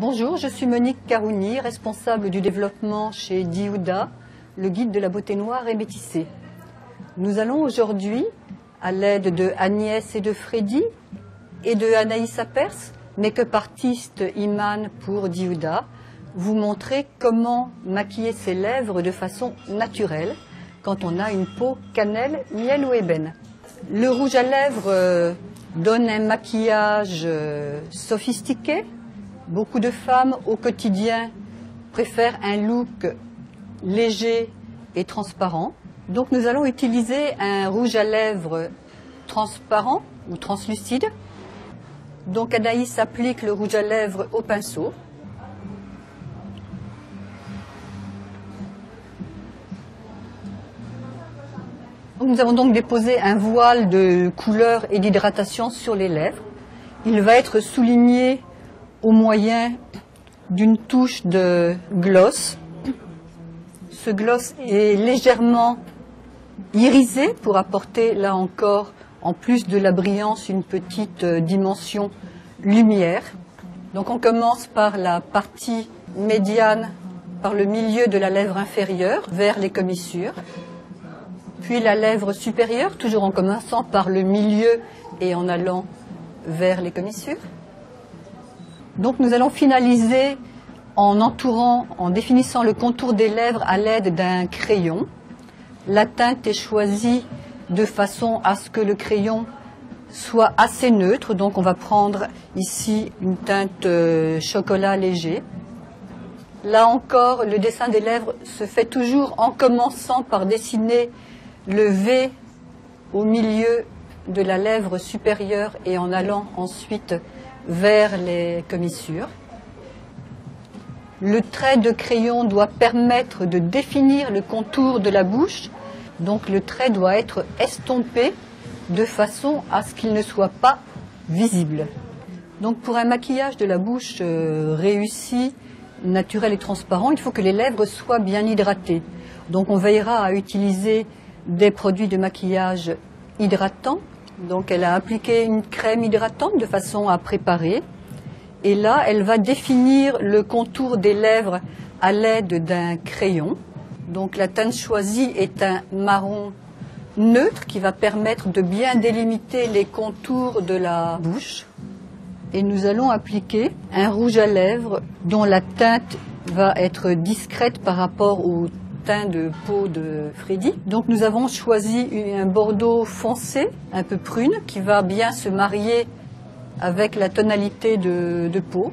Bonjour, je suis Monique Carouni, responsable du développement chez Diouda, le guide de la beauté noire et métissée. Nous allons aujourd'hui, à l'aide de Agnès et de Freddy et de Anaïs Apers, make-up artiste Iman pour Diouda, vous montrer comment maquiller ses lèvres de façon naturelle quand on a une peau cannelle, miel ou ébène. Le rouge à lèvres donne un maquillage sophistiqué. Beaucoup de femmes au quotidien préfèrent un look léger et transparent. Donc nous allons utiliser un rouge à lèvres transparent ou translucide. Donc Anaïs applique le rouge à lèvres au pinceau. Nous avons donc déposé un voile de couleur et d'hydratation sur les lèvres. Il va être souligné au moyen d'une touche de gloss. Ce gloss est légèrement irisé pour apporter là encore, en plus de la brillance, une petite dimension lumière. Donc on commence par la partie médiane, par le milieu de la lèvre inférieure vers les commissures. Puis la lèvre supérieure, toujours en commençant par le milieu et en allant vers les commissures. Donc nous allons finaliser en entourant, en définissant le contour des lèvres à l'aide d'un crayon. La teinte est choisie de façon à ce que le crayon soit assez neutre. Donc on va prendre ici une teinte chocolat léger. Là encore, le dessin des lèvres se fait toujours en commençant par dessiner le V au milieu de la lèvre supérieure et en allant ensuite vers les commissures. Le trait de crayon doit permettre de définir le contour de la bouche. Donc le trait doit être estompé de façon à ce qu'il ne soit pas visible. Donc pour un maquillage de la bouche réussi, naturel et transparent, il faut que les lèvres soient bien hydratées. Donc on veillera à utiliser des produits de maquillage hydratants. Donc elle a appliqué une crème hydratante de façon à préparer. Et là, elle va définir le contour des lèvres à l'aide d'un crayon. Donc la teinte choisie est un marron neutre qui va permettre de bien délimiter les contours de la bouche. Et nous allons appliquer un rouge à lèvres dont la teinte va être discrète par rapport au teint de peau de Freddy. Donc nous avons choisi un bordeaux foncé, un peu prune, qui va bien se marier avec la tonalité de peau.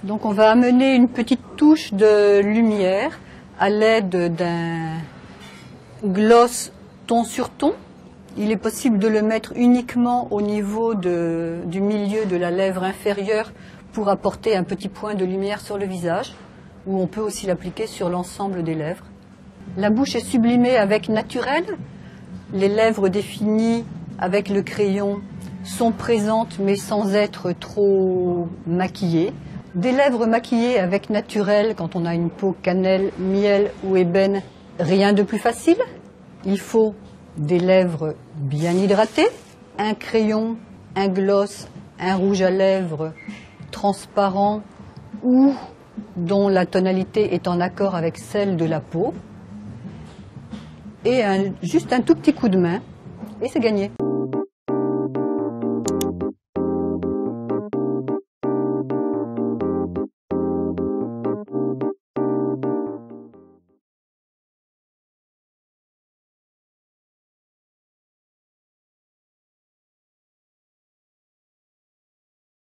Donc on va amener une petite touche de lumière à l'aide d'un gloss ton sur ton. Il est possible de le mettre uniquement au niveau du milieu de la lèvre inférieure pour apporter un petit point de lumière sur le visage, ou on peut aussi l'appliquer sur l'ensemble des lèvres. La bouche est sublimée avec naturel. Les lèvres définies avec le crayon sont présentes mais sans être trop maquillées. Des lèvres maquillées avec naturel quand on a une peau cannelle, miel ou ébène, rien de plus facile. Il faut des lèvres bien hydratées, un crayon, un gloss, un rouge à lèvres transparent ou dont la tonalité est en accord avec celle de la peau, et juste un tout petit coup de main, et c'est gagné.